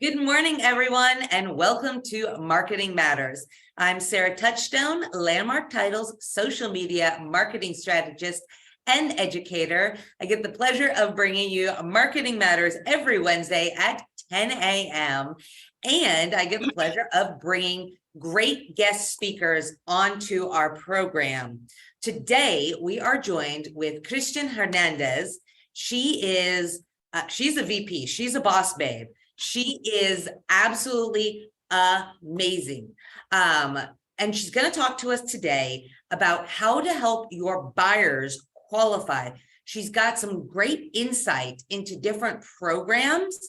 Good morning, everyone, and welcome to Marketing Matters. I'm Sarah Touchstone, Landmark Titles social media marketing strategist and educator. I get the pleasure of bringing you Marketing Matters every Wednesday at 10 a.m. And I get the pleasure of bringing great guest speakers onto our program. Today, we are joined with Christian Hernandez. She's a VP. She's a boss babe. She is absolutely amazing. And she's going to talk to us today about how to help your buyers qualify. She's got some great insight into different programs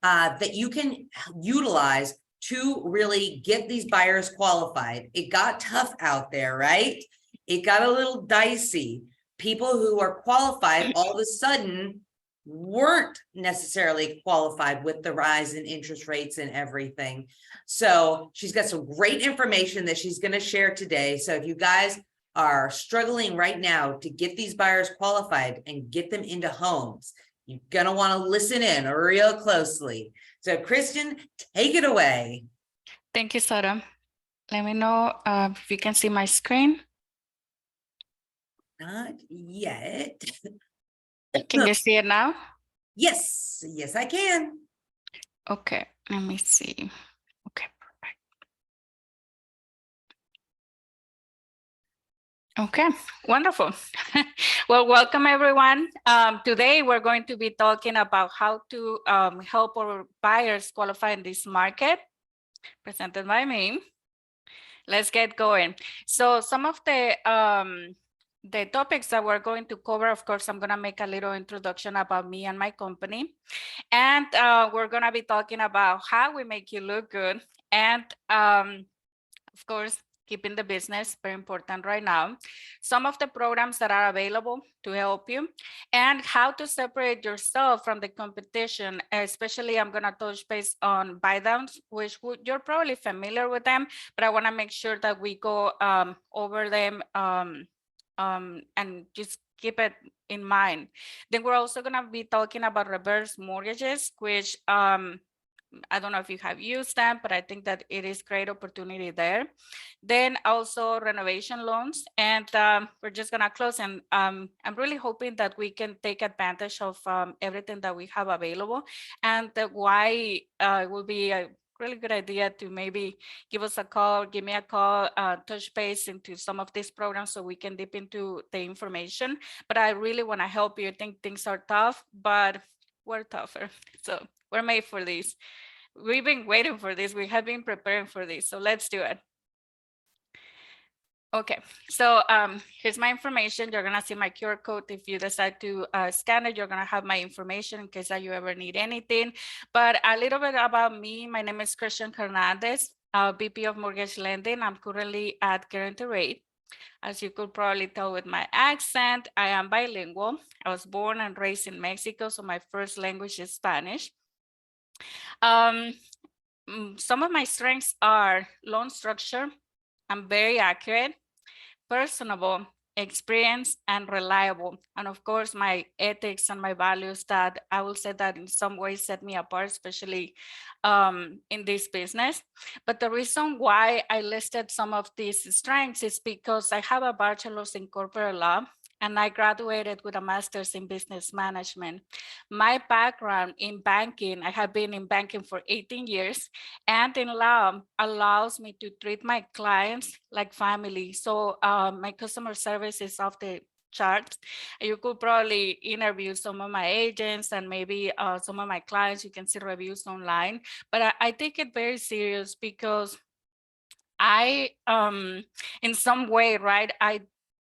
that you can utilize to really get these buyers qualified. It got tough out there, right? It got a little dicey. People who are qualified all of a sudden weren't necessarily qualified with the rise in interest rates and everything. So she's got some great information that she's going to share today. So if you guys are struggling right now to get these buyers qualified and get them into homes, you're going to want to listen in real closely. So Christian, take it away. Thank you, Sarah. Let me know if you can see my screen. Not yet. Can you see it now? Yes, I can. Okay, let me see. Okay, perfect. Okay, wonderful. Well, welcome everyone. Today we're going to be talking about how to help our buyers qualify in this market, presented by me. Let's get going. So some of the topics that we're going to cover, of course, I'm going to make a little introduction about me and my company. And we're going to be talking about how we make you look good. And of course, keeping the business, very important right now. Some of the programs that are available to help you and how to separate yourself from the competition. Especially, I'm going to touch base on buy downs, which you're probably familiar with them, but I want to make sure that we go over them and just keep it in mind. Then we're also going to be talking about reverse mortgages, which I don't know if you have used them, but I think that it is great opportunity there. Then also renovation loans. And we're just going to close. And I'm really hoping that we can take advantage of everything that we have available, and why it will be a really good idea to maybe give us a call, give me a call, touch base into some of these programs so we can dip into the information. But I really want to help you. I think things are tough, but we're tougher. So we're made for this. We've been waiting for this. We have been preparing for this. So let's do it. Okay, so here's my information. You're gonna see my QR code. If you decide to scan it, you're gonna have my information in case that you ever need anything. But a little bit about me. My name is Christian Hernandez, VP of Mortgage Lending. I'm currently at Guarantee Rate. As you could probably tell with my accent, I am bilingual. I was born and raised in Mexico, so my first language is Spanish. Some of my strengths are loan structure. I'm very accurate, personable, experienced, and reliable. And of course, my ethics and my values that I will say that in some ways set me apart, especially in this business. But the reason why I listed some of these strengths is because I have a bachelor's in corporate law, and I graduated with a master's in business management. My background in banking, I have been in banking for 18 years, and in law allows me to treat my clients like family. So my customer service is off the charts. You could probably interview some of my agents and maybe some of my clients. You can see reviews online, but I take it very serious because I, in some way, right,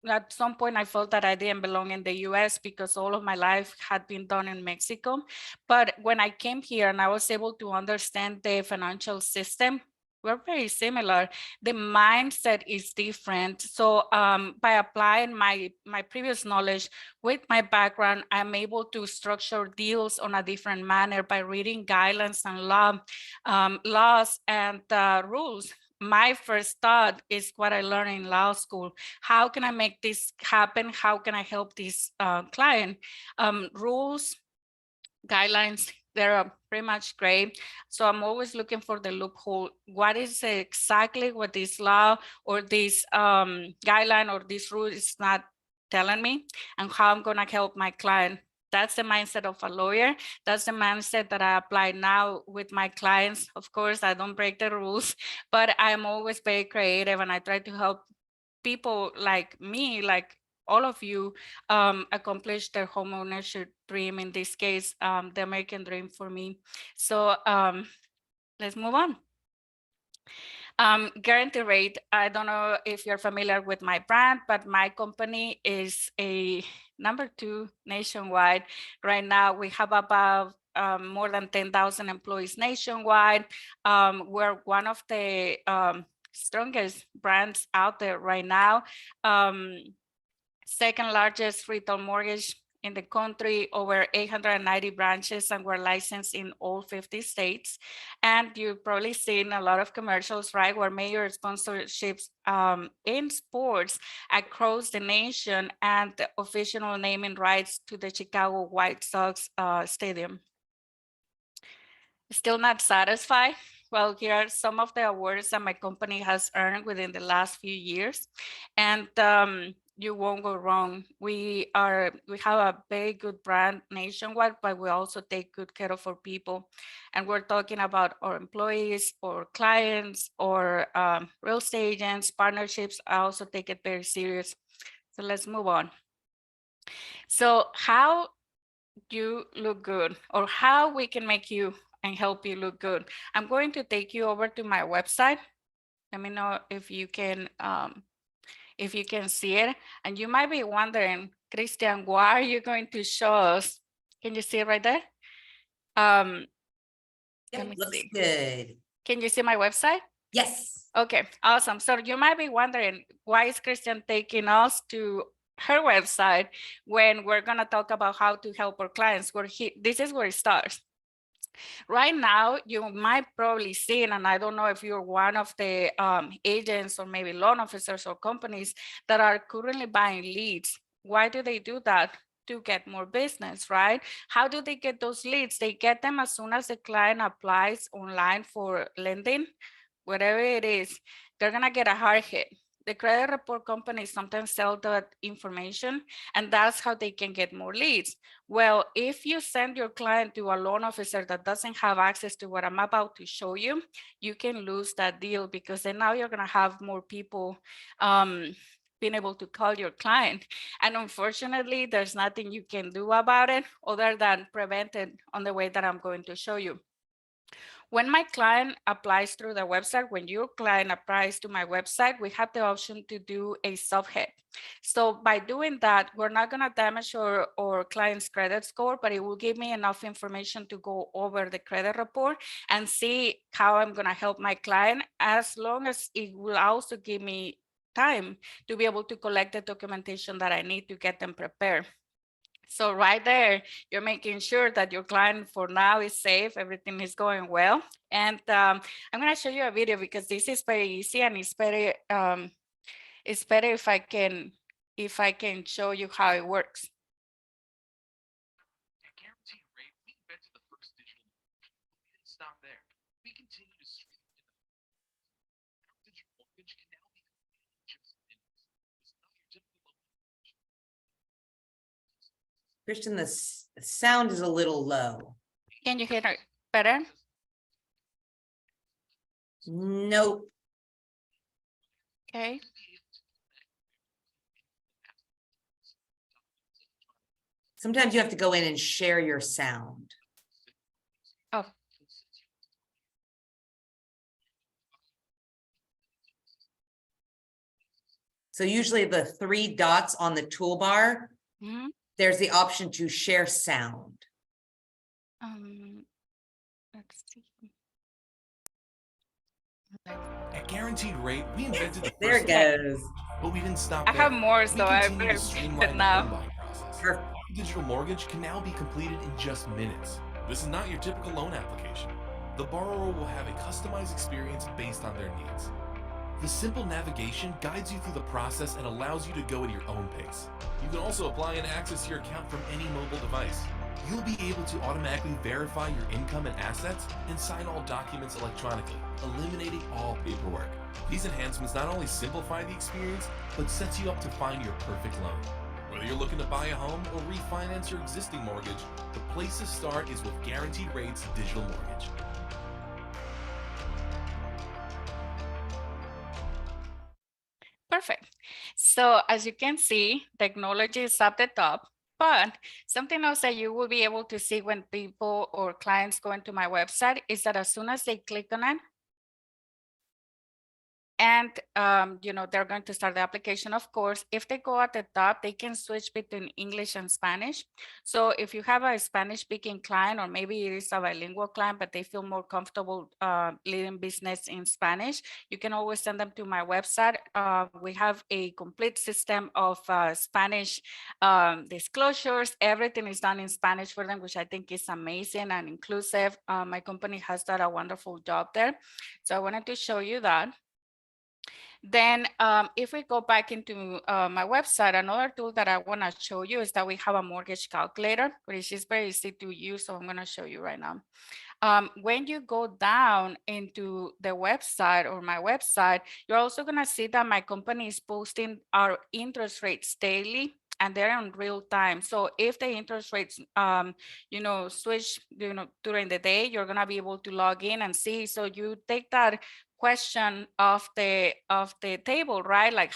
at some point, I felt that I didn't belong in the US because all of my life had been done in Mexico. But when I came here and I was able to understand the financial system, we're very similar. The mindset is different. So by applying my previous knowledge with my background, I'm able to structure deals on a different manner by reading guidelines and laws and rules. My first thought is what I learned in law school. How can I make this happen? How can I help this client? Rules, guidelines, they're pretty much great. So I'm always looking for the loophole. What is exactly what this law or this guideline or this rule is not telling me, and how I'm gonna help my client. That's the mindset of a lawyer. That's the mindset that I apply now with my clients. Of course, I don't break the rules, but I'm always very creative, and I try to help people like me, like all of you, accomplish their home ownership dream. In this case, the American dream for me. So let's move on. Guarantee rate. I don't know if you're familiar with my brand, but my company is a #2 nationwide. Right now, we have about more than 10,000 employees nationwide. We're one of the strongest brands out there right now. Second largest retail mortgage in the country, over 890 branches, and we're licensed in all 50 states. And you've probably seen a lot of commercials, right, where major sponsorships in sports across the nation, and the official naming rights to the Chicago White Sox stadium. Still not satisfied? Well, here are some of the awards that my company has earned within the last few years. And you won't go wrong. We have a very good brand nationwide, but we also take good care of our people. And we're talking about our employees or clients or real estate agents, partnerships. I also take it very serious. So let's move on. So how you look good, or how we can make you and help you look good. I'm going to take you over to my website. Let me know if you can see it. And you might be wondering, Christian, why are you going to show us? Can you see it right there? It looks good. Can you see my website? Yes. Okay, awesome. So you might be wondering, why is Christian taking us to her website when we're gonna talk about how to help our clients? This is where it starts. Right now, you might probably see, and I don't know if you're one of the agents or maybe loan officers or companies that are currently buying leads. Why do they do that? To get more business, right? How do they get those leads? They get them as soon as the client applies online for lending, whatever it is. They're gonna get a hard hit. The credit report companies sometimes sell that information, and that's how they can get more leads. Well, if you send your client to a loan officer that doesn't have access to what I'm about to show you, you can lose that deal, because then now you're gonna have more people being able to call your client. And unfortunately, there's nothing you can do about it other than prevent it on the way that I'm going to show you. When my client applies through the website, when your client applies to my website, we have the option to do a subhead. So by doing that, we're not gonna damage our client's credit score, but it will give me enough information to go over the credit report and see how I'm gonna help my client, as long as it will also give me time to be able to collect the documentation that I need to get them prepared. So right there, you're making sure that your client for now is safe, everything is going well. And I'm gonna show you a video, because this is very easy, and it's better if I can show you how it works. At Guarantee Rate, we invented the first digital mortgage. We didn't stop there. We continue to streamline our digital mortgage can now be completed in just minutes. It's not your typical loan application. Christian, the sound is a little low. Can you hear it better? Nope. Okay. Sometimes you have to go in and share your sound. Oh. So usually the 3 dots on the toolbar, there's the option to share sound. Let's see. At Guaranteed Rate, we invented the There first it goes. but we didn't stop I there. have more, We so I continue to better streamline it the now. home buying process. Perfect. Our digital mortgage can now be completed in just minutes. This is not your typical loan application. The borrower will have a customized experience based on their needs. The simple navigation guides you through the process and allows you to go at your own pace. You can also apply and access your account from any mobile device. You'll be able to automatically verify your income and assets and sign all documents electronically, eliminating all paperwork. These enhancements not only simplify the experience, but sets you up to find your perfect loan. Whether you're looking to buy a home or refinance your existing mortgage, the place to start is with Guaranteed Rates Digital Mortgage. Perfect. So as you can see, technology is at the top, but something else that you will be able to see when people or clients go into my website is that as soon as they click on it, and they're going to start the application. Of course, if they go at the top, they can switch between English and Spanish. So if you have a Spanish speaking client, or maybe it is a bilingual client, but they feel more comfortable leading business in Spanish, you can always send them to my website. We have a complete system of Spanish disclosures. Everything is done in Spanish for them, which I think is amazing and inclusive. My company has done a wonderful job there. So I wanted to show you that. Then if we go back into my website, another tool that I want to show you is that we have a mortgage calculator, which is very easy to use. So I'm going to show you right now. When you go down into the website or my website, you're also going to see that my company is posting our interest rates daily, and they're in real time. So if the interest rates, switch, during the day, you're going to be able to log in and see. So you take that question of the table, right? Like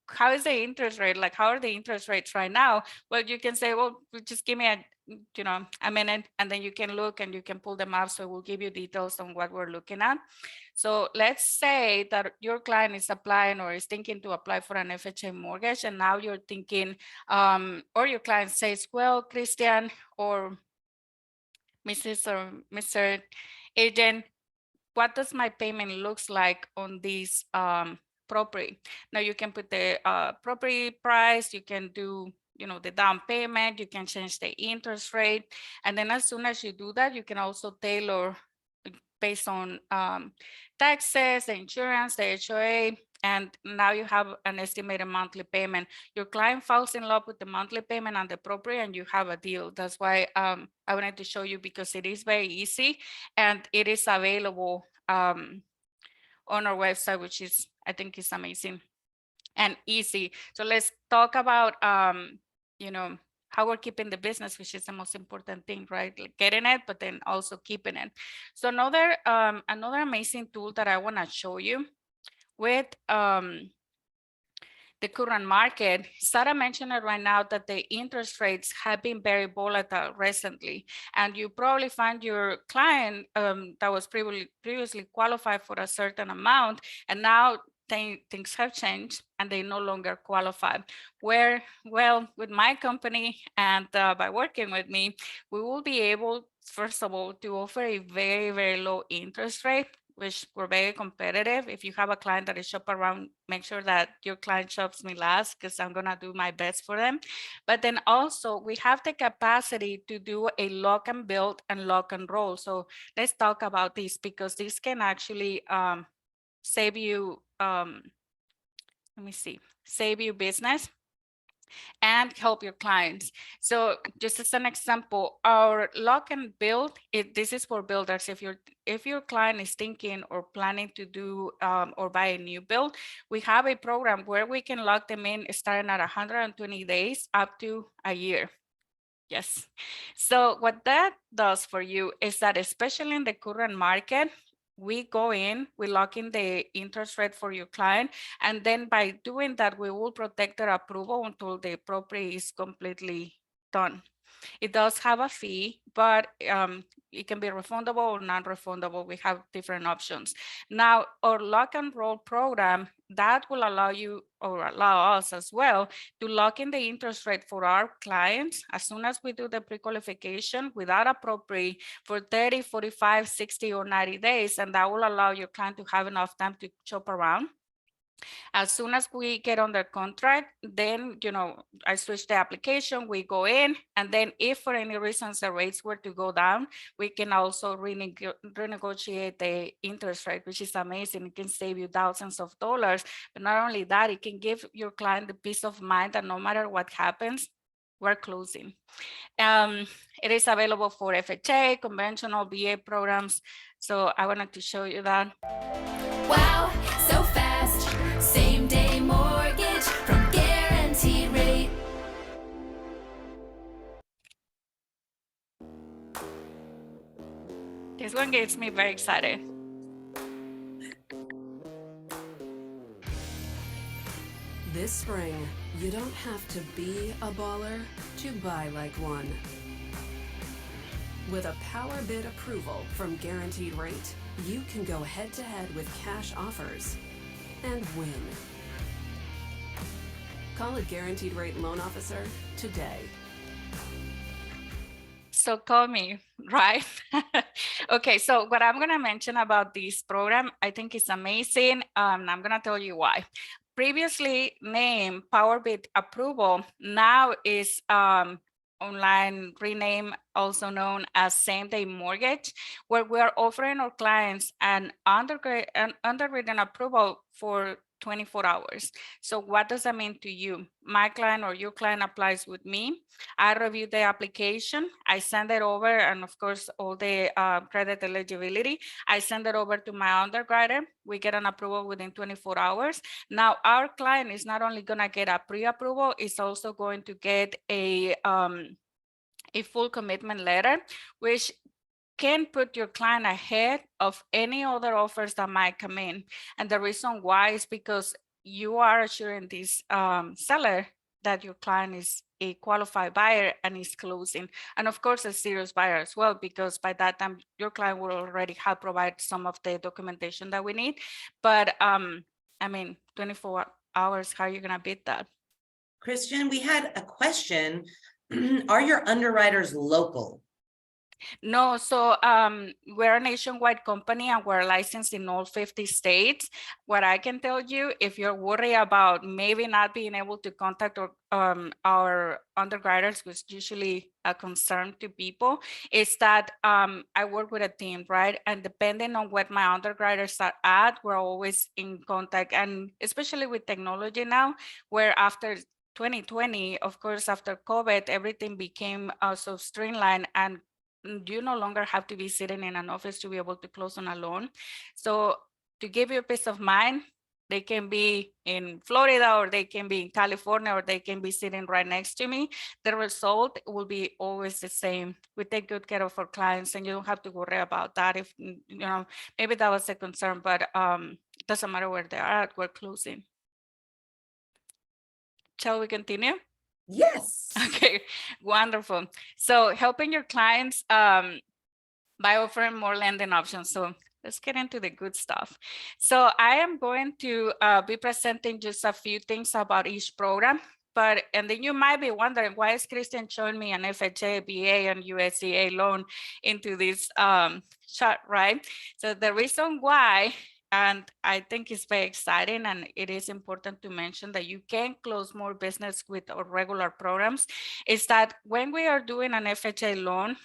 how is the interest rate? Like, how are the interest rates right now? Well, you can say, well, just give me a minute, and then you can look and you can pull them up. So we'll give you details on what we're looking at. So let's say that your client is applying or is thinking to apply for an FHA mortgage, and now you're thinking, or your client says, well, Christian or Mrs. or Mr. Agent, what does my payment looks like on this property? Now you can put the property price, you can do the down payment, you can change the interest rate, and then as soon as you do that, you can also tailor based on taxes, the insurance, the HOA, and now you have an estimated monthly payment. Your client falls in love with the monthly payment and the property, and you have a deal. That's why I wanted to show you, because it is very easy and it is available on our website, which is, I think, is amazing and easy. So let's talk about how we're keeping the business, which is the most important thing, right? Like getting it, but then also keeping it. So another amazing tool that I want to show you with the current market. Sarah mentioned it right now that the interest rates have been very volatile recently, and you probably find your client that was previously qualified for a certain amount, and now things have changed and they no longer qualify. Well, with my company and by working with me, we will be able, first of all, to offer a very, very low interest rate, which we're very competitive. If you have a client that is shop around, make sure that your client shops me last, because I'm gonna do my best for them. But then also we have the capacity to do a lock and build and lock and roll. So let's talk about this, because this can actually save you, save you business and help your clients. So just as an example, our lock and build, this is for builders. If your client is thinking or planning to do or buy a new build, we have a program where we can lock them in starting at 120 days up to a year. Yes. So what that does for you is that, especially in the current market, we go in, we lock in the interest rate for your client, and then by doing that, we will protect their approval until the property is completely done. It does have a fee, but it can be refundable or non-refundable. We have different options. Now, our lock and roll program, that will allow you, or allow us as well, to lock in the interest rate for our clients as soon as we do the pre-qualification without a property for 30, 45, 60, or 90 days. And that will allow your client to have enough time to shop around. As soon as we get under contract, then, I switch the application, we go in, and then if for any reasons the rates were to go down, we can also renegotiate the interest rate, which is amazing. It can save you thousands of dollars. But not only that, it can give your client the peace of mind that no matter what happens, we're closing. It is available for FHA, conventional VA programs. So I wanted to show you that. Wow, so fast. Same day mortgage from Guaranteed Rate. This one gets me very excited. This spring, you don't have to be a baller to buy like one. With a power bid approval from Guaranteed Rate, you can go head-to-head with cash offers and win. Call a Guaranteed Rate loan officer today. So call me, right? Okay, so what I'm gonna mention about this program, I think it's amazing. I'm gonna tell you why. Previously named Power Bid Approval, now is online rename, also known as same-day mortgage, where we are offering our clients an underwritten approval for 24 hours. So what does that mean to you? My client or your client applies with me. I review the application. I send it over, and of course, all the credit eligibility. I send it over to my underwriter. We get an approval within 24 hours. Now, our client is not only gonna get a pre-approval, it's also going to get a full commitment letter, which can put your client ahead of any other offers that might come in. And the reason why is because you are assuring this seller that your client is a qualified buyer and is closing. And of course, a serious buyer as well, because by that time, your client will already have provided some of the documentation that we need. But I mean, 24 hours, how are you gonna beat that? Christian, we had a question. Are your underwriters local? No, so we're a nationwide company and we're licensed in all 50 states. What I can tell you, if you're worried about maybe not being able to contact our underwriters, which is usually a concern to people, is that I work with a team, right? And depending on what my underwriters are at, we're always in contact. And especially with technology now, where after 2020, of course, after COVID, everything became so streamlined, and you no longer have to be sitting in an office to be able to close on a loan. So to give you peace of mind, they can be in Florida or they can be in California or they can be sitting right next to me. The result will be always the same. We take good care of our clients and you don't have to worry about that. If, you know, maybe that was a concern, but it doesn't matter where they are at, we're closing. Shall we continue? Yes. Okay, wonderful. So helping your clients by offering more lending options. So let's get into the good stuff. So I am going to be presenting just a few things about each program. And then you might be wondering, why is Christian showing me an FHA, VA, and USDA loan into this chart, right? So the reason why, and I think it's very exciting, and it is important to mention that you can close more business with our regular programs, is that when we are doing an FHA loan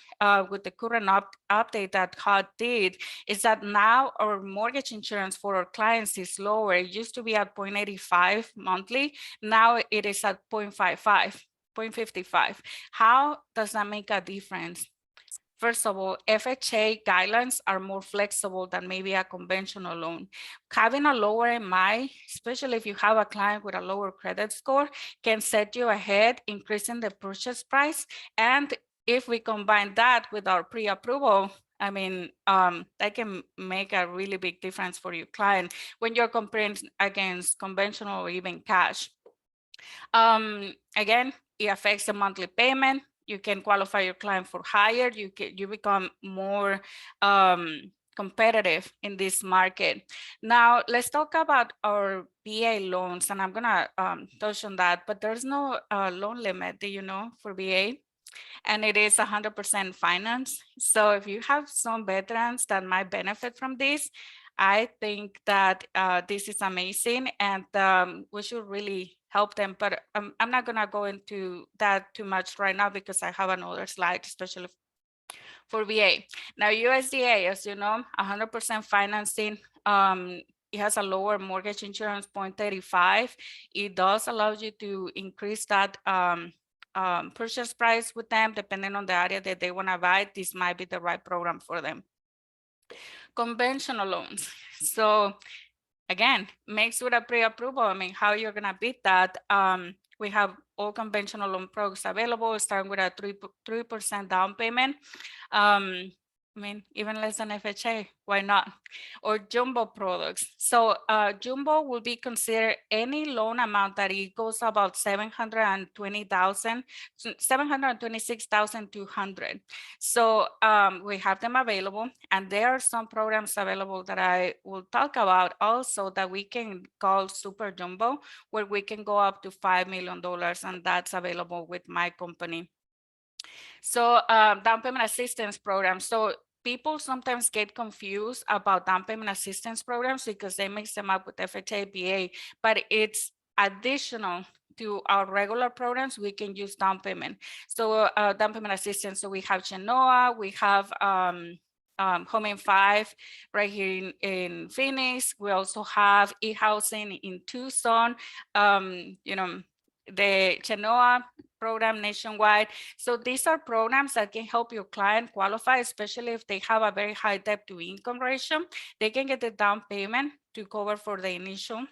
with the current update that HUD did, is that now our mortgage insurance for our clients is lower. It used to be at 0.85 monthly. Now it is at 0.55, 0.55. How does that make a difference? First of all, FHA guidelines are more flexible than maybe a conventional loan. Having a lower MI, especially if you have a client with a lower credit score, can set you ahead, increasing the purchase price. And if we combine that with our pre-approval, I mean, that can make a really big difference for your client when you're comparing against conventional or even cash. Again, it affects the monthly payment. You can qualify your client for higher. You become more competitive in this market. Now, let's talk about our VA loans, and I'm gonna touch on that, but there's no loan limit, do you know, for VA? And it is 100% finance. So if you have some veterans that might benefit from this, I think that this is amazing, and we should really help them. But I'm not gonna go into that too much right now because I have another slide, especially for VA. Now, USDA, as you know, 100% financing. It has a lower mortgage insurance, 0.35. It does allow you to increase that purchase price with them, depending on the area that they want to buy, this might be the right program for them. Conventional loans. So again, mixed with a pre-approval, I mean, how you're gonna beat that? We have all conventional loan products available, starting with a 3% down payment. I mean, even less than FHA, why not? Or jumbo products. So jumbo will be considered any loan amount that equals about 726,200. So we have them available, and there are some programs available that I will talk about also that we can call super jumbo, where we can go up to $5 million, and that's available with my company. So down payment assistance program. So people sometimes get confused about down payment assistance programs because they mix them up with FHA, BA, but it's additional to our regular programs. We can use down payment. So down payment assistance. So we have Genoa, we have Home in 5 right here in Phoenix. We also have e-housing in Tucson. You know, the Genoa program nationwide. So these are programs that can help your client qualify, especially if they have a very high debt to income ratio. They can get the down payment to cover for the initial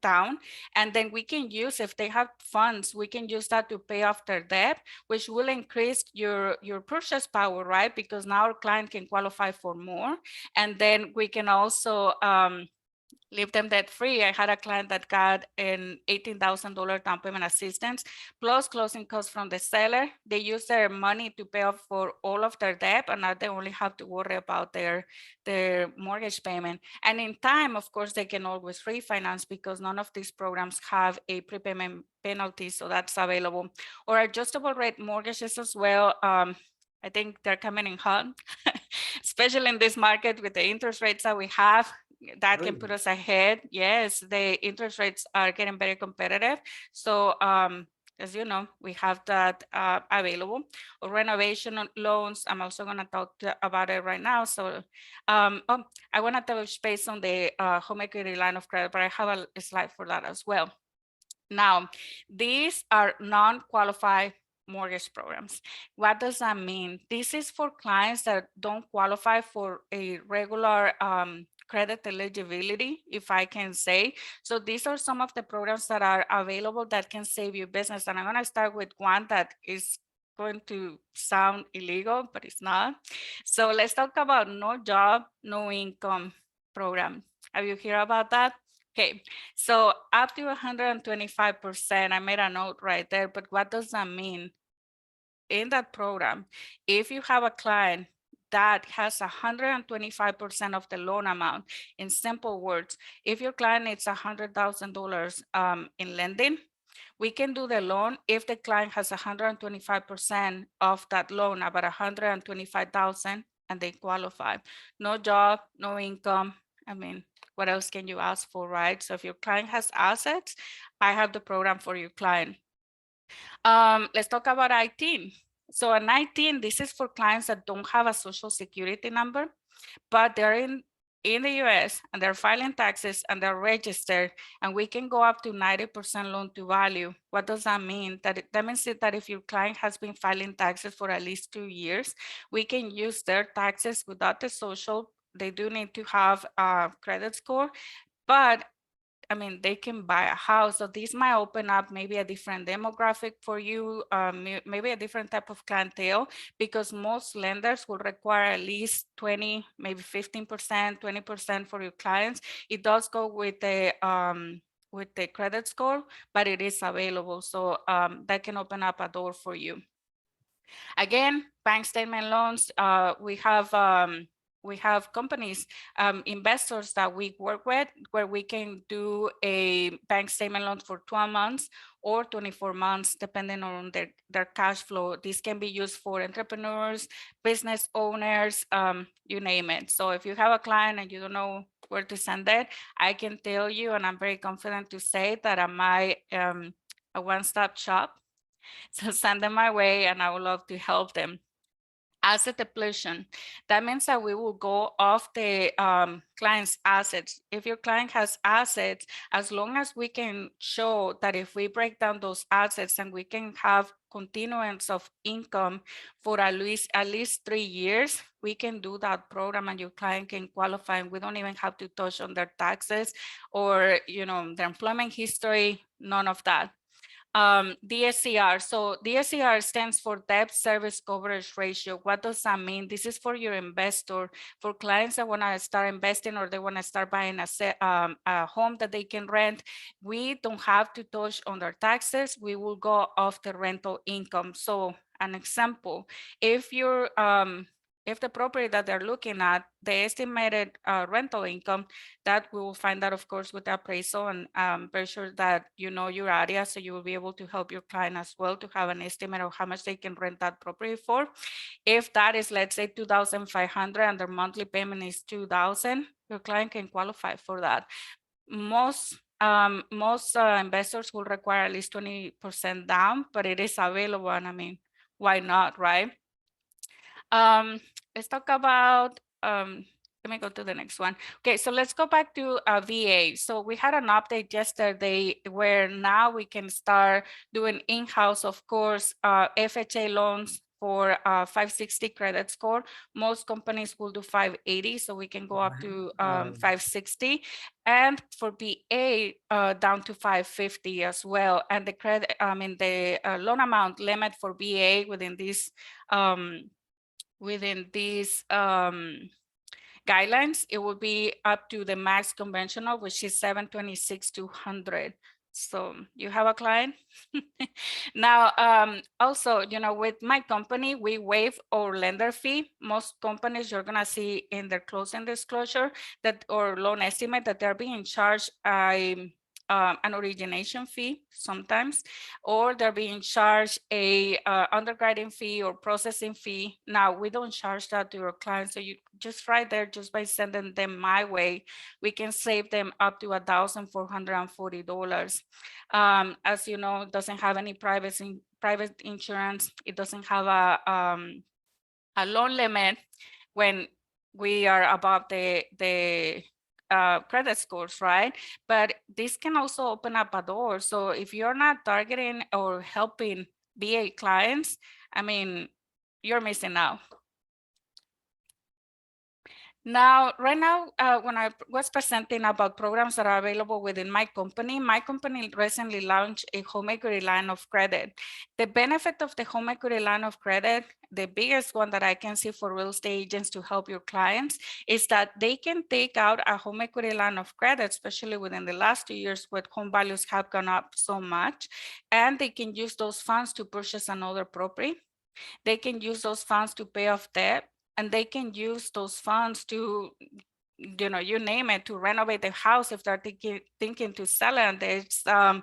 down, and then we can use, if they have funds, we can use that to pay off their debt, which will increase your purchase power, right? Because now our client can qualify for more, and then we can also leave them debt free. I had a client that got an $18,000 down payment assistance plus closing costs from the seller. They use their money to pay off for all of their debt, and now they only have to worry about their mortgage payment. And in time, of course, they can always refinance because none of these programs have a prepayment penalty, so that's available. Or adjustable rate mortgages as well. I think they're coming in hot, especially in this market with the interest rates that we have. That can put us ahead. Yes, the interest rates are getting very competitive. So as you know, we have that available. Or renovation loans, I'm also going to talk about it right now. So I want to touch base on the home equity line of credit, but I have a slide for that as well. Now, these are non-qualified mortgage programs. What does that mean? This is for clients that don't qualify for a regular credit eligibility, if I can say. So these are some of the programs that are available that can save you business. And I'm going to start with one that is going to sound illegal, but it's not. So let's talk about no job, no income program. Have you heard about that? Okay, so up to 125%, I made a note right there, but what does that mean? In that program, if you have a client that has 125% of the loan amount, in simple words, if your client needs $100,000 in lending, we can do the loan if the client has 125% of that loan, about 125,000, and they qualify. No job, no income. I mean, what else can you ask for, right? So if your client has assets, I have the program for your client. Let's talk about I-10. So an I-10, this is for clients that don't have a social security number, but they're in the US and they're filing taxes and they're registered, and we can go up to 90% loan to value. What does that mean? That means that if your client has been filing taxes for at least 2 years, we can use their taxes without the social. They do need to have a credit score, but I mean, they can buy a house. So this might open up maybe a different demographic for you, maybe a different type of clientele, because most lenders will require at least 20, maybe 15%, 20% for your clients. It does go with the credit score, but it is available. So that can open up a door for you. Again, bank statement loans, we have companies, investors that we work with, where we can do a bank statement loan for 12 months or 24 months, depending on their cash flow. This can be used for entrepreneurs, business owners, you name it. So if you have a client and you don't know where to send it, I can tell you, and I'm very confident to say that I'm a one-stop shop. So send them my way and I would love to help them. Asset depletion. That means that we will go off the client's assets. If your client has assets, as long as we can show that if we break down those assets and we can have continuance of income for at least 3 years, we can do that program and your client can qualify. And we don't even have to touch on their taxes or, you know, their employment history, none of that. DSCR. So DSCR stands for debt service coverage ratio. What does that mean? This is for your investor, for clients that want to start investing or they want to start buying a home that they can rent. We don't have to touch on their taxes. We will go off the rental income. So an example, if you're if the property that they're looking at, the estimated rental income, that we will find out, of course, with the appraisal, and very sure that you know your area, so you will be able to help your client as well to have an estimate of how much they can rent that property for. If that is, let's say, 2,500 and their monthly payment is 2,000, your client can qualify for that. Most investors will require at least 20% down, but it is available, and I mean, why not, right? Let's talk about, let me go to the next one. Okay, so let's go back to VA. So we had an update yesterday where now we can start doing in-house, of course, FHA loans for 560 credit score. Most companies will do 580, so we can go up to 560. And for BA, down to 550 as well. And the credit, the loan amount limit for BA within these guidelines, it will be up to the max conventional, which is 726,200. So you have a client. Now, also, you know, with my company, we waive our lender fee. Most companies, you're gonna see in their closing disclosure that or loan estimate that they're being charged an origination fee sometimes, or they're being charged a underwriting fee or processing fee. Now, we don't charge that to your clients. So you just right there, just by sending them my way, we can save them up to $1,440. As you know, it doesn't have any private insurance. It doesn't have a loan limit when we are above the credit scores, right? But this can also open up a door. So if you're not targeting or helping VA clients, I mean, you're missing out. Now, right now, when I was presenting about programs that are available within my company recently launched a home equity line of credit. The benefit of the home equity line of credit, the biggest one that I can see for real estate agents to help your clients, is that they can take out a home equity line of credit, especially within the last 2 years when home values have gone up so much, and they can use those funds to purchase another property. They can use those funds to pay off debt, and they can use those funds to, you know, you name it, to renovate the house if they're thinking to sell it, and there's an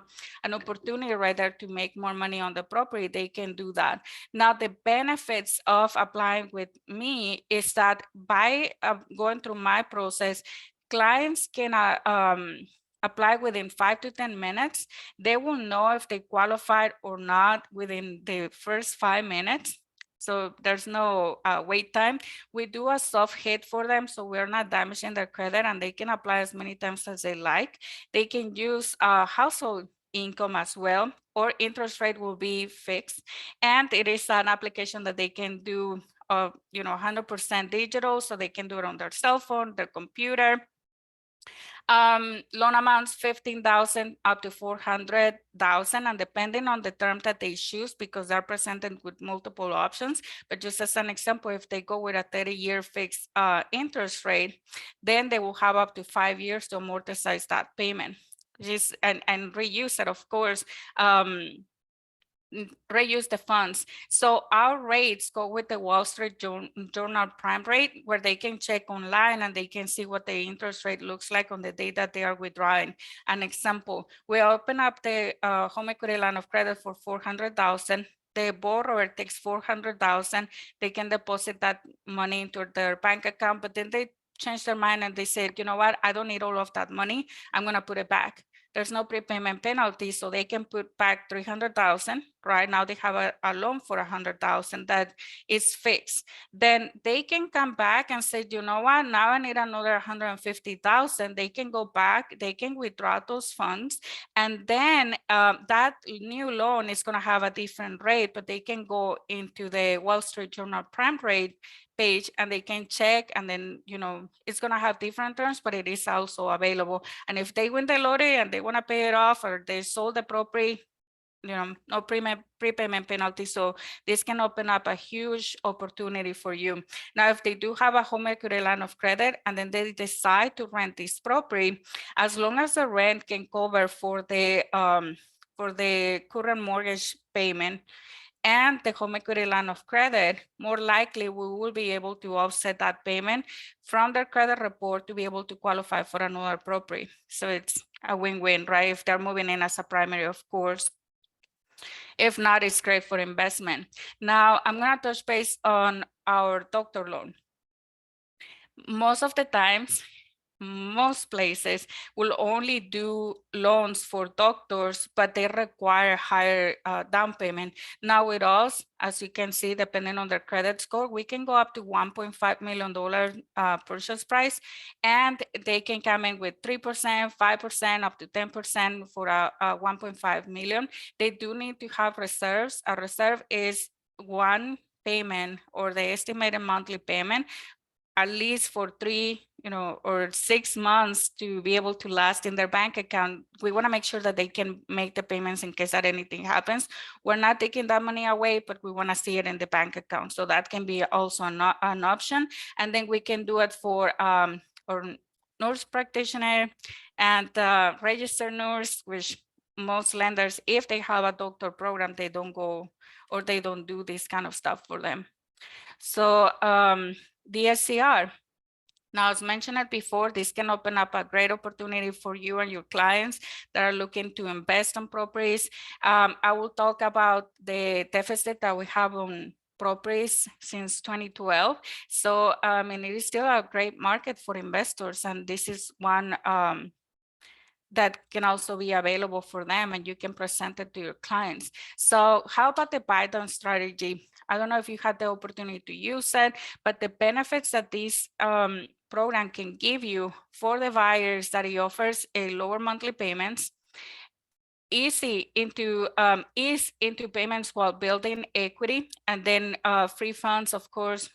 opportunity right there to make more money on the property, they can do that. Now, the benefits of applying with me is that by going through my process, clients can apply within 5 to 10 minutes. They will know if they qualified or not within the first 5 minutes. So there's no wait time. We do a soft hit for them, so we're not damaging their credit, and they can apply as many times as they like. They can use household income as well, or interest rate will be fixed. And it is an application that they can do, 100% digital, so they can do it on their cell phone, their computer. Loan amounts 15,000 up to 400,000, and depending on the term that they choose, because they're presented with multiple options. But just as an example, if they go with a 30-year fixed interest rate, then they will have up to 5 years to amortize that payment. And reuse it, of course. Reuse the funds. So our rates go with the Wall Street Journal prime rate, where they can check online and they can see what the interest rate looks like on the day that they are withdrawing. An example, we open up the home equity line of credit for 400,000. The borrower takes 400,000. They can deposit that money into their bank account, but then they change their mind and they say, you know what, I don't need all of that money. I'm going to put it back. there's no prepayment penalty, so they can put back 300,000. Right now they have a loan for 100,000 that is fixed. Then they can come back and say, you know what, now I need another 150,000. They can go back, they can withdraw those funds, and then that new loan is going to have a different rate, but they can go into the Wall Street Journal prime rate page and they can check, and then, you know, it's going to have different terms, but it is also available. And if they win the lottery and they want to pay it off, or they sold the property, you know, no prepayment penalty. So this can open up a huge opportunity for you. Now, if they do have a home equity line of credit and then they decide to rent this property, as long as the rent can cover for the current mortgage payment and the home equity line of credit, more likely we will be able to offset that payment from their credit report to be able to qualify for another property. So it's a win-win, right? If they're moving in as a primary, of course. If not, it's great for investment. Now, I'm going to touch base on our doctor loan. Most of the times, most places will only do loans for doctors, but they require higher down payment. Now with us, as you can see, depending on their credit score, we can go up to $1.5 million purchase price, and they can come in with 3%, 5%, up to 10% for a 1.5 million. They do need to have reserves. A reserve is one payment or the estimated monthly payment, at least for 3, or 6 months to be able to last in their bank account. We want to make sure that they can make the payments in case that anything happens. We're not taking that money away, but we want to see it in the bank account. So that can be also an option. And then we can do it for or nurse practitioner and registered nurse, which most lenders, if they have a doctor program, they don't go or they don't do this kind of stuff for them. So the SCR. Now, as mentioned before, this can open up a great opportunity for you and your clients that are looking to invest in properties. I will talk about the deficit that we have on properties since 2012. So, and it is still a great market for investors, and this is one that can also be available for them, and you can present it to your clients. So how about the buy down strategy? I don't know if you had the opportunity to use it, but the benefits that this program can give you for the buyers, that it offers a lower monthly payments, ease into payments while building equity, and then free funds, of course,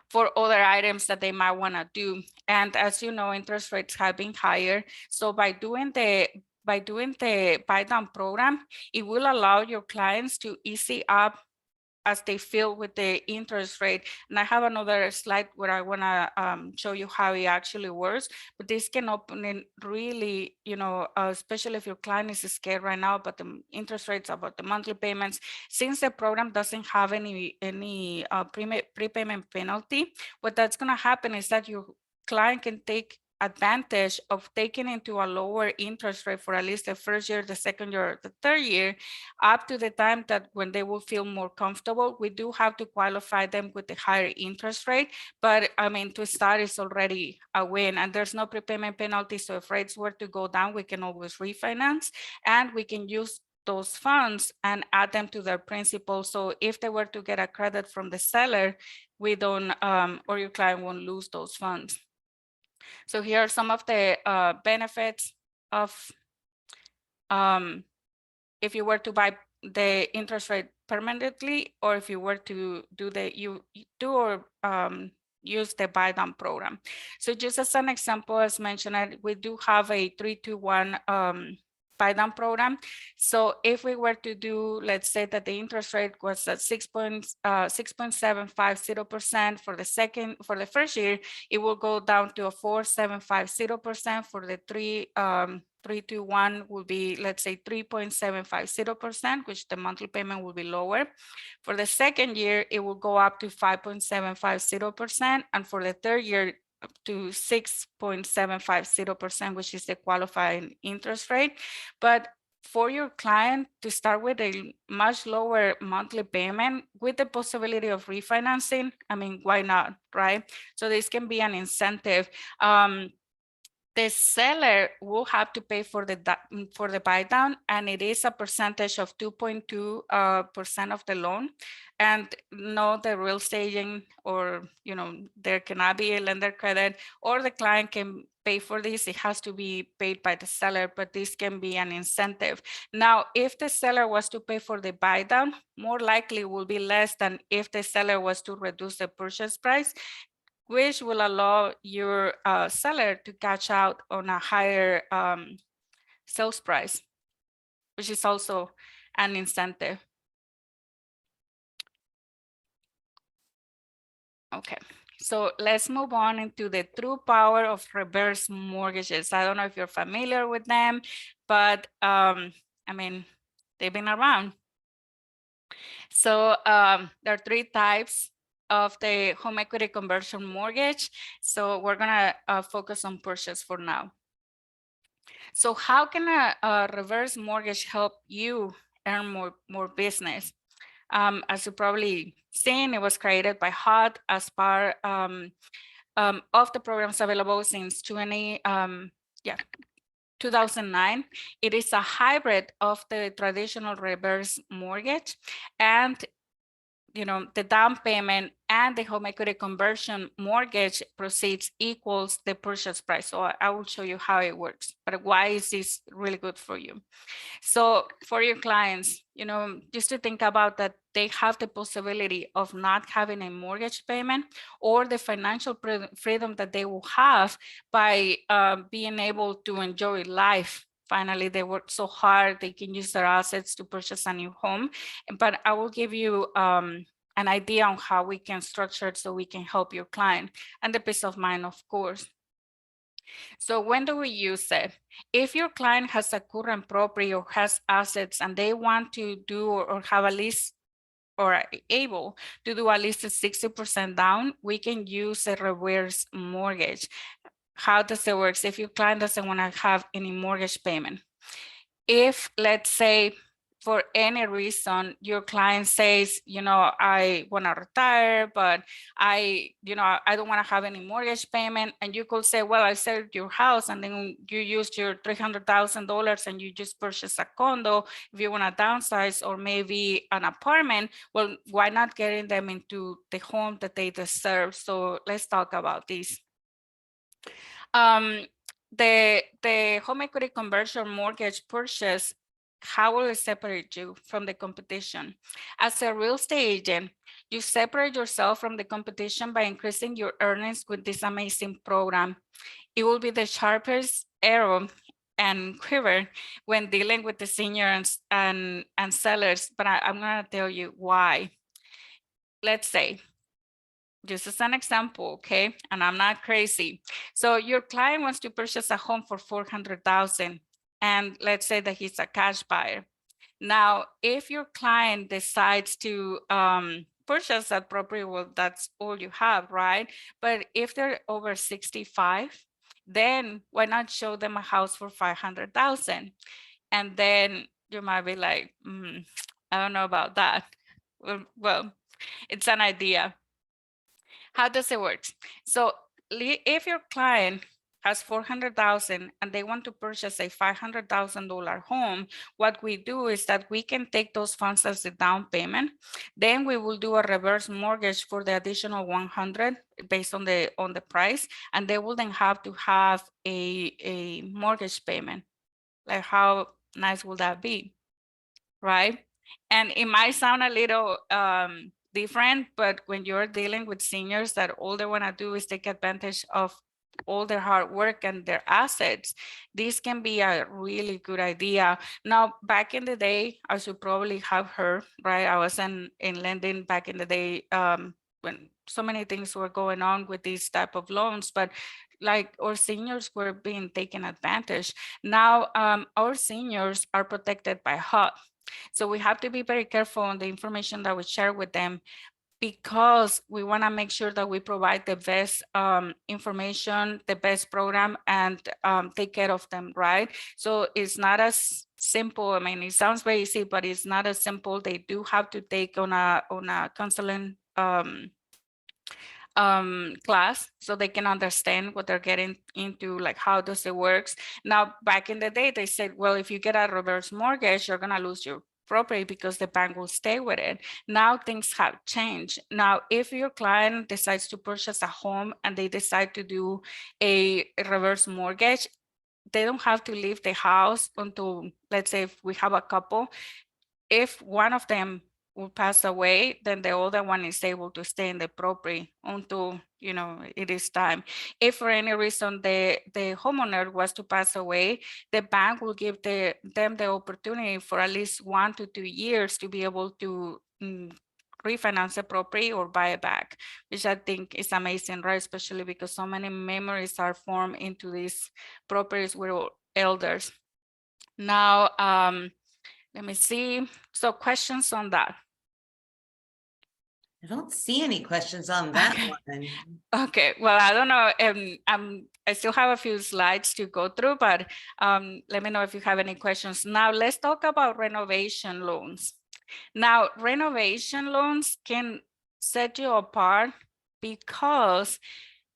for other items that they might want to do. And as you know, interest rates have been higher. So by doing the buy down program, it will allow your clients to easy up as they feel with the interest rate. And I have another slide where I want to show you how it actually works. But this can open in really, especially if your client is scared right now about the interest rates, about the monthly payments. Since the program doesn't have any prepayment penalty, what that's going to happen is that your client can take advantage of taking into a lower interest rate for at least the first year, the second year, the third year, up to the time that when they will feel more comfortable. We do have to qualify them with the higher interest rate, but I mean, to start is already a win, and there's no prepayment penalty. So if rates were to go down, we can always refinance, and we can use those funds and add them to their principal. So if they were to get a credit from the seller, we don't, or your client won't lose those funds. So here are some of the benefits of if you were to buy the interest rate permanently, or if you were to do use the buy down program. So just as an example, as mentioned, we do have a 3-2-1 buy down program. So if we were to do, let's say that the interest rate was at 6.750% for the first year, it will go down to a 4.750%. For the 3-2-1 will be, let's say, 3.750%, which the monthly payment will be lower. For the second year, it will go up to 5.750%, and for the third year, up to 6.750%, which is the qualifying interest rate. But for your client to start with a much lower monthly payment with the possibility of refinancing, I mean, why not, right? So this can be an incentive. the seller will have to pay for the buy down, and it is a percentage of 2.2% of the loan. And no, the real estate agent, or there cannot be a lender credit, or the client can pay for this. It has to be paid by the seller, but this can be an incentive. Now, if the seller was to pay for the buy down, more likely will be less than if the seller was to reduce the purchase price, which will allow your seller to cash out on a higher sales price, which is also an incentive. Okay, so let's move on into the true power of reverse mortgages. I don't know if you're familiar with them, but I mean, they've been around. So there are 3 types of the home equity conversion mortgage. So we're gonna focus on purchase for now. So how can a reverse mortgage help you earn more business? As you probably seen, it was created by HUD as part of the programs available since 2009. It is a hybrid of the traditional reverse mortgage, and the down payment and the home equity conversion mortgage proceeds equals the purchase price. So I will show you how it works, but why is this really good for you? So for your clients, just to think about that they have the possibility of not having a mortgage payment, or the financial freedom that they will have by being able to enjoy life. Finally, they work so hard, they can use their assets to purchase a new home. But I will give you an idea on how we can structure it so we can help your client, and the peace of mind, of course. So when do we use it? If your client has a current property or has assets and they want to do or have at least or are able to do at least a 60% down, we can use a reverse mortgage. How does it work? If your client doesn't want to have any mortgage payment, if let's say for any reason your client says, I want to retire, but I don't want to have any mortgage payment, and you could say, well, I sold your house and then you used your $300,000 and you just purchased a condo. If you want to downsize, or maybe an apartment, well, why not getting them into the home that they deserve? So let's talk about this. The home equity conversion mortgage purchase, how will it separate you from the competition? As a real estate agent, you separate yourself from the competition by increasing your earnings with this amazing program. It will be the sharpest arrow and quiver when dealing with the seniors and sellers, but I'm gonna tell you why. Let's say, just as an example, okay, and I'm not crazy. So your client wants to purchase a home for $400,000, and let's say that he's a cash buyer. Now, if your client decides to purchase that property, well, that's all you have, right? But if they're over 65, then why not show them a house for $500,000? And then you might be like, I don't know about that. Well, it's an idea. How does it work? So if your client has $400,000 and they want to purchase a $500,000 home, what we do is that we can take those funds as a down payment. Then we will do a reverse mortgage for the additional $100,000 based on the price, and they will then have to have a mortgage payment. Like, how nice will that be, right? And it might sound a little different, but when you're dealing with seniors that all they want to do is take advantage of all their hard work and their assets, this can be a really good idea. Now, back in the day, as you probably have heard, right, I was in lending back in the day when so many things were going on with these type of loans, but like our seniors were being taken advantage. Now our seniors are protected by HUD. So we have to be very careful on the information that we share with them, because we want to make sure that we provide the best information, the best program, and take care of them, right? So it's not as simple. I mean, it sounds very easy, but it's not as simple. They do have to take on a counseling class so they can understand what they're getting into, like how does it works. Now, back in the day, they said, well, if you get a reverse mortgage, you're gonna lose your property because the bank will stay with it. Now things have changed. Now, if your client decides to purchase a home and they decide to do a reverse mortgage, they don't have to leave the house until, let's say if we have a couple, if one of them will pass away, then the other one is able to stay in the property until, you know, it is time. If for any reason the homeowner was to pass away, the bank will give them the opportunity for at least 1 to 2 years to be able to refinance the property or buy it back, which I think is amazing, right? Especially because so many memories are formed into these properties with elders. Now, let me see. So questions on that? I don't see any questions on that Okay. one. Okay, well, I don't know. I still have a few slides to go through, but let me know if you have any questions. Now, let's talk about renovation loans. Now, renovation loans can set you apart because,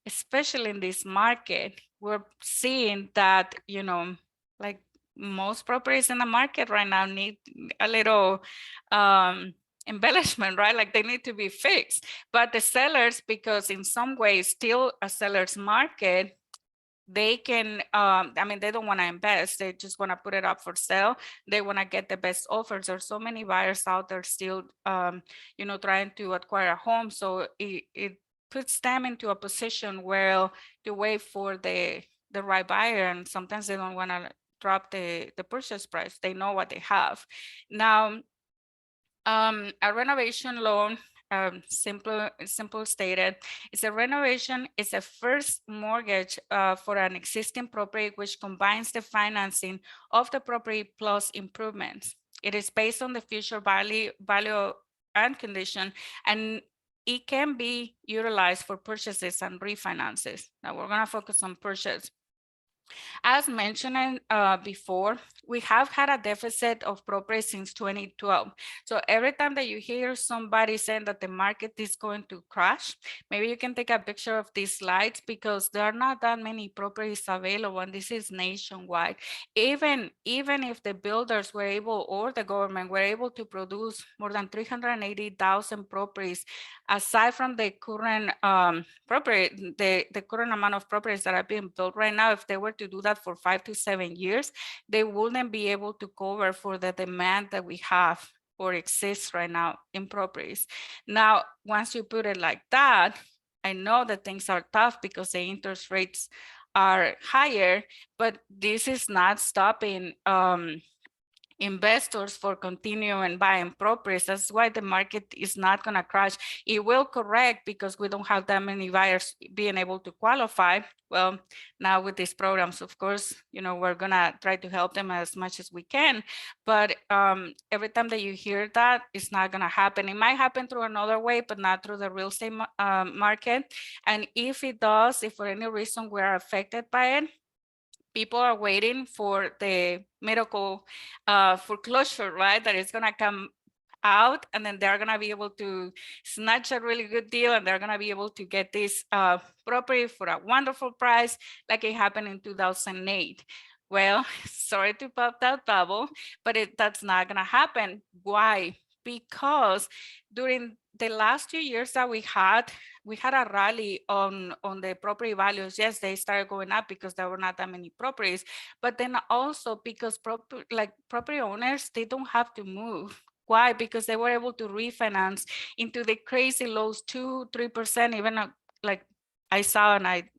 especially in this market, we're seeing that, you know, like most properties in the market right now need a little embellishment, right? Like they need to be fixed. But the sellers, because in some ways still a seller's market, they can, I mean, they don't want to invest. They just want to put it up for sale. They want to get the best offers. There's so many buyers out there still, you know, trying to acquire a home. So it puts them into a position where to wait for the right buyer. And sometimes they don't want to drop the purchase price. They know what they have. Now, a renovation loan, simple stated, is a renovation is a first mortgage for an existing property which combines the financing of the property plus improvements. It is based on the future value and condition, and it can be utilized for purchases and refinances. Now we're gonna focus on purchase. As mentioned before, we have had a deficit of properties since 2012. So every time that you hear somebody saying that the market is going to crash, maybe you can take a picture of these slides because there are not that many properties available, and this is nationwide. Even if the builders were able, or the government were able to produce more than 380,000 properties, aside from the current property, the current amount of properties that are being built right now, if they were to do that for 5 to 7 years, they wouldn't be able to cover for the demand that we have or exists right now in properties. Now, once you put it like that, I know that things are tough because the interest rates are higher, but this is not stopping investors for continuing buying properties. That's why the market is not going to crash. It will correct because we don't have that many buyers being able to qualify. Well, now with these programs, of course, you know, we're going to try to help them as much as we can. But every time that you hear that, it's not going to happen. It might happen through another way, but not through the real estate market. And if it does, if for any reason we're affected by it, people are waiting for the medical foreclosure, right? That is gonna come out, and then they're gonna be able to snatch a really good deal, and they're gonna be able to get this property for a wonderful price, like it happened in 2008. Well, sorry to pop that bubble, but that's not gonna happen. Why? Because during the last 2 years that we had a rally on the property values. Yes, they started going up because there were not that many properties, but then also because property owners, they don't have to move. Why? Because they were able to refinance into the crazy lows, 2-3%, even like I saw, and I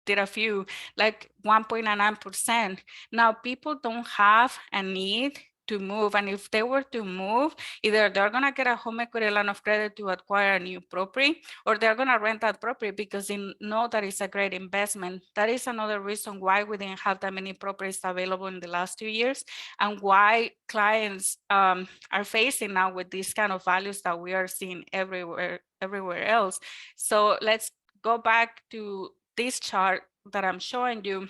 did a few, like 1.9%. Now people don't have a need to move, and if they were to move, either they're gonna get a home equity line of credit to acquire a new property, or they're gonna rent that property because they know that it's a great investment. That is another reason why we didn't have that many properties available in the last 2 years, and why clients are facing now with these kind of values that we are seeing everywhere else. So let's go back to this chart that I'm showing you.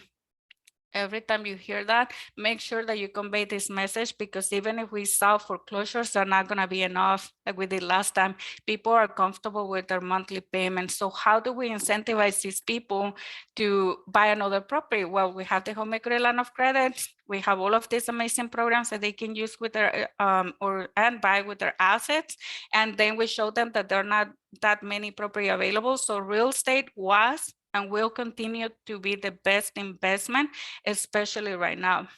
Every time you hear that, make sure that you convey this message, because even if we solve foreclosures, they're not going to be enough like we did last time. People are comfortable with their monthly payments. So how do we incentivize these people to buy another property? Well, we have the home equity line of credit. We have all of these amazing programs that they can use with their and buy with their assets. And then we show them that there are not that many property available. So real estate was and will continue to be the best investment, especially right now.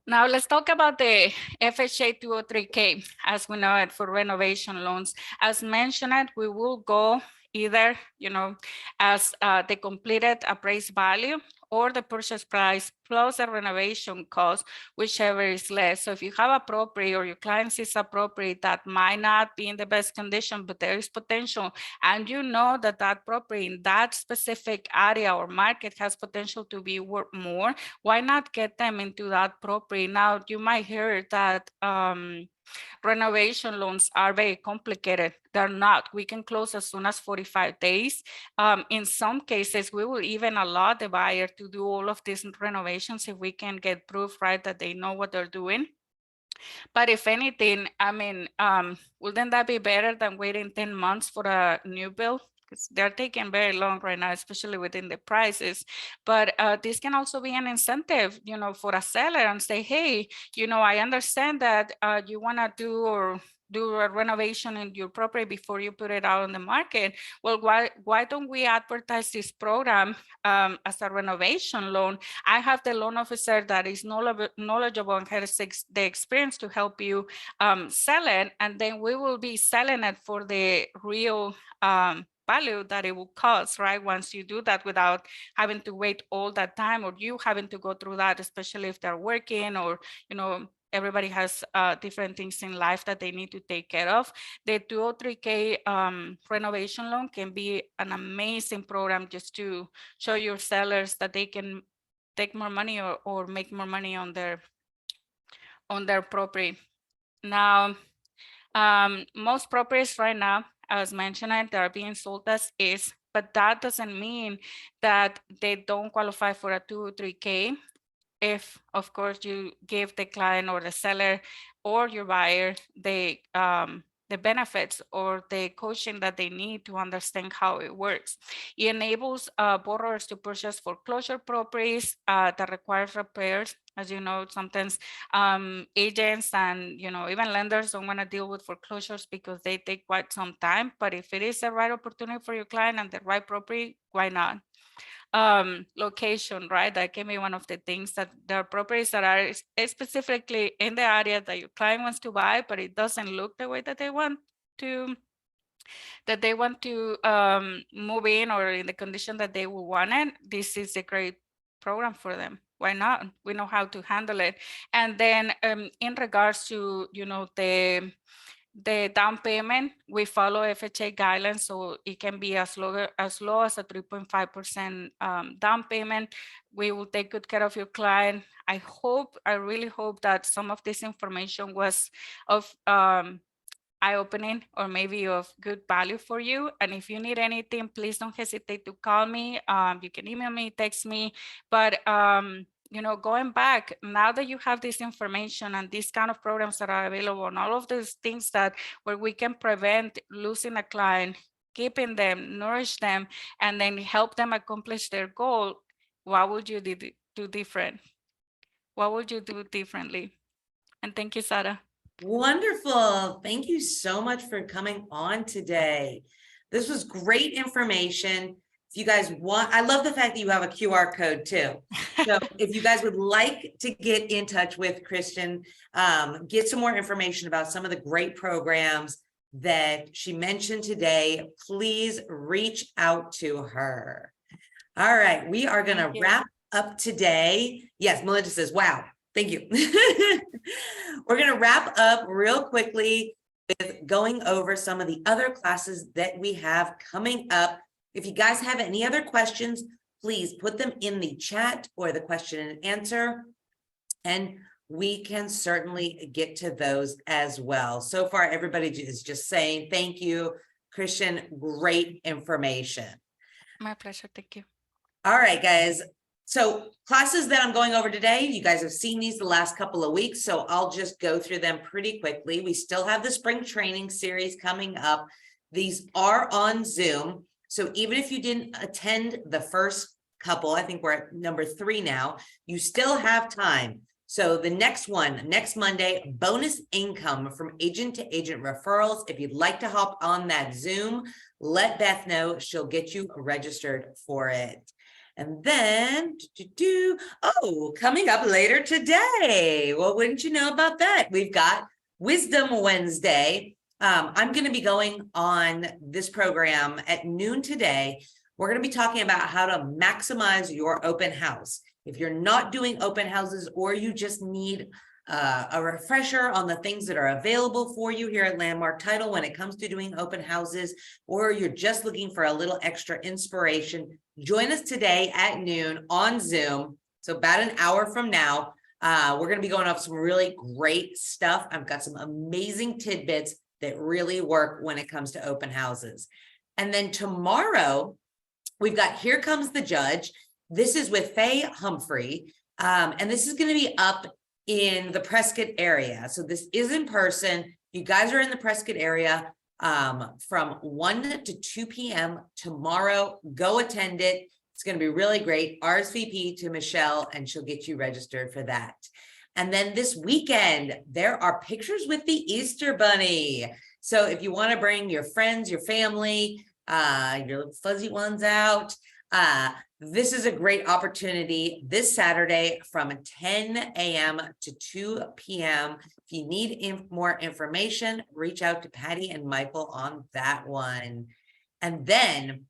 Now let's talk about the FHA 203K as we know it for renovation loans. As mentioned, we will go either, as the completed appraised value or the purchase price plus the renovation cost, whichever is less. So if you have a property or your client sees a property that might not be in the best condition, but there is potential, and you know that that property in that specific area or market has potential to be worth more, why not get them into that property? Now, you might hear that renovation loans are very complicated. They're not. We can close as soon as 45 days. In some cases, we will even allow the buyer to do all of these renovations if we can get proof, right, that they know what they're doing. But if anything, I mean, wouldn't that be better than waiting 10 months for a new build? Because they're taking very long right now, especially within the prices. But this can also be an incentive, for a seller and say, hey, I understand that you want to do a renovation in your property before you put it out on the market. Well, why don't we advertise this program as a renovation loan? I have the loan officer that is knowledgeable and has the experience to help you sell it, and then we will be selling it for the real value that it will cost, right? Once you do that without having to wait all that time, or you having to go through that, especially if they're working, or, everybody has different things in life that they need to take care of. The 203K renovation loan can be an amazing program just to show your sellers that they can take more money or make more money on their property. Now, most properties right now, as mentioned, they are being sold as is, but that doesn't mean that they don't qualify for a 203K. If, of course, you give the client or the seller or your buyer the benefits or the coaching that they need to understand how it works. It enables borrowers to purchase foreclosure properties that require repairs. As you know, sometimes agents and even lenders don't want to deal with foreclosures because they take quite some time. But if it is the right opportunity for your client and the right property, why not? Location, right? That can be one of the things, that there are properties that are specifically in the area that your client wants to buy, but it doesn't look the way that they want to move in, or in the condition that they will want it. This is a great program for them. Why not? We know how to handle it. And then in regards to the down payment, we follow FHA guidelines, so it can be as low as a 3.5% down payment. We will take good care of your client. I really hope that some of this information was of eye-opening or maybe of good value for you. And if you need anything, please don't hesitate to call me. You can email me, text me. But going back, now that you have this information and these kind of programs that are available and all of those things where we can prevent losing a client, keeping them, nourish them, and then help them accomplish their goal, what would you do different? What would you do differently? And thank you, Sarah. Wonderful. Thank you so much for coming on today. This was great information. If you guys want, I love the fact that you have a QR code too. So if you guys would like to get in touch with Christian, get some more information about some of the great programs that she mentioned today, please reach out to her. All right, we are going to wrap up today. Yes, Melinda says, wow, thank you. We're going to wrap up real quickly with going over some of the other classes that we have coming up. If you guys have any other questions, please put them in the chat or the question and answer, and we can certainly get to those as well. So far, everybody is just saying thank you, Christian. Great information. My pleasure. Thank you. All right, guys. So classes that I'm going over today, you guys have seen these the last couple of weeks, so I'll just go through them pretty quickly. We still have the spring training series coming up. These are on Zoom. So even if you didn't attend the first couple, I think we're at number 3 now, you still have time. So the next one, next Monday, bonus income from agent to agent referrals. If you'd like to hop on that Zoom, let Beth know. She'll get you registered for it. And then, coming up later today. Well, wouldn't you know about that? We've got Wisdom Wednesday. I'm going to be going on this program at noon today. We're going to be talking about how to maximize your open house. If you're not doing open houses or you just need a refresher on the things that are available for you here at Landmark Title when it comes to doing open houses, or you're just looking for a little extra inspiration, join us today at noon on Zoom. So about an hour from now, we're going to be going off some really great stuff. I've got some amazing tidbits that really work when it comes to open houses. And then tomorrow, we've got Here Comes the Judge. This is with Faye Humphrey, and this is going to be up in the Prescott area. So this is in person. You guys are in the Prescott area from 1 to 2 p.m. tomorrow. Go attend it. It's going to be really great. RSVP to Michelle, and she'll get you registered for that. And then this weekend, there are pictures with the Easter Bunny. So if you want to bring your friends, your family, your little fuzzy ones out, this is a great opportunity this Saturday from 10 a.m. to 2 p.m. If you need more information, reach out to Patty and Michael on that one. And then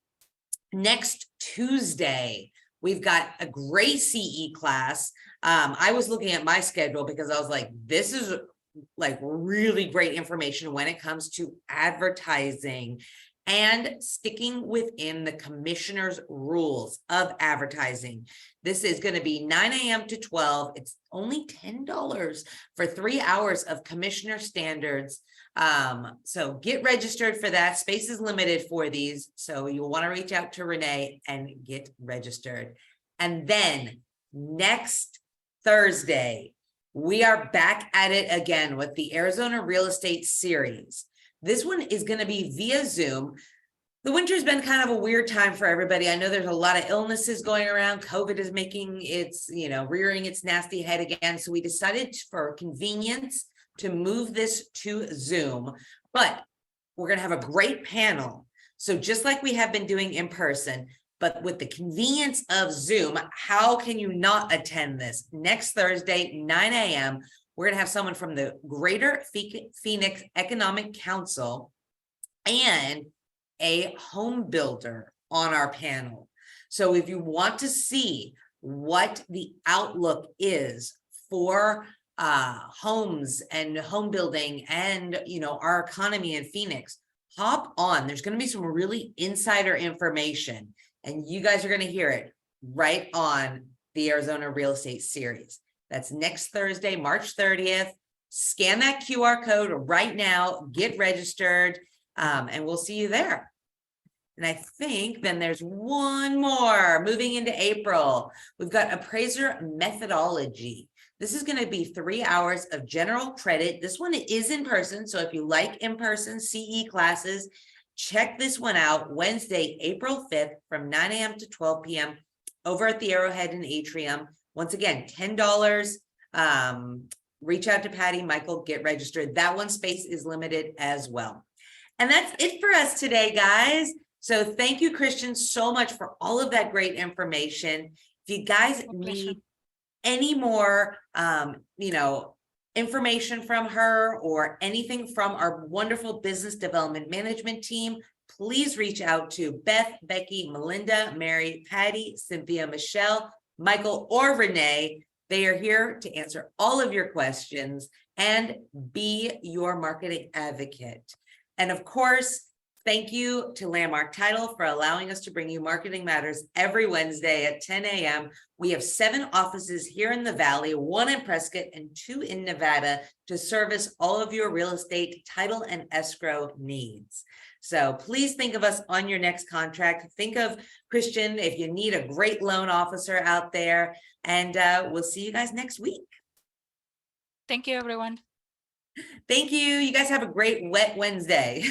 next Tuesday, we've got a great CE class. I was looking at my schedule because I was like, this is like really great information when it comes to advertising and sticking within the commissioner's rules of advertising. This is going to be 9 a.m. to 12. It's only $10 for 3 hours of commissioner standards. So get registered for that. Space is limited for these. So you'll want to reach out to Renee and get registered. And then next Thursday, we are back at it again with the Arizona Real Estate Series. This one is going to be via Zoom. The winter's been kind of a weird time for everybody. I know there's a lot of illnesses going around. COVID is making its, rearing its nasty head again. So we decided for convenience to move this to Zoom, but we're going to have a great panel. So just like we have been doing in person, but with the convenience of Zoom, how can you not attend this? Next Thursday, 9 a.m., we're going to have someone from the Greater Phoenix Economic Council and a home builder on our panel. So if you want to see what the outlook is for homes and home building and, our economy in Phoenix, hop on. There's going to be some really insider information, and you guys are going to hear it right on the Arizona Real Estate Series. That's next Thursday, March 30th. Scan that QR code right now, get registered, and we'll see you there. And I think then there's one more moving into April. We've got appraiser methodology. This is going to be 3 hours of general credit. This one is in person. So if you like in-person CE classes, check this one out Wednesday, April 5th from 9 a.m. to 12 p.m. over at the Arrowhead and Atrium. Once again, $10. Reach out to Patty, Michael, get registered. That one space is limited as well. And that's it for us today, guys. So thank you, Christian, so much for all of that great information. If you guys need any more, information from her or anything from our wonderful business development management team, please reach out to Beth, Becky, Melinda, Mary, Patty, Cynthia, Michelle, Michael, or Renee. They are here to answer all of your questions and be your marketing advocate. And of course, Thank you to Landmark Title for allowing us to bring you Marketing Matters every Wednesday at 10 a.m. We have 7 offices here in the Valley, 1 in Prescott and 2 in Nevada to service all of your real estate title and escrow needs. So please think of us on your next contract. Think of Christian if you need a great loan officer out there. And we'll see you guys next week. Thank you, everyone. Thank you. You guys have a great wet Wednesday.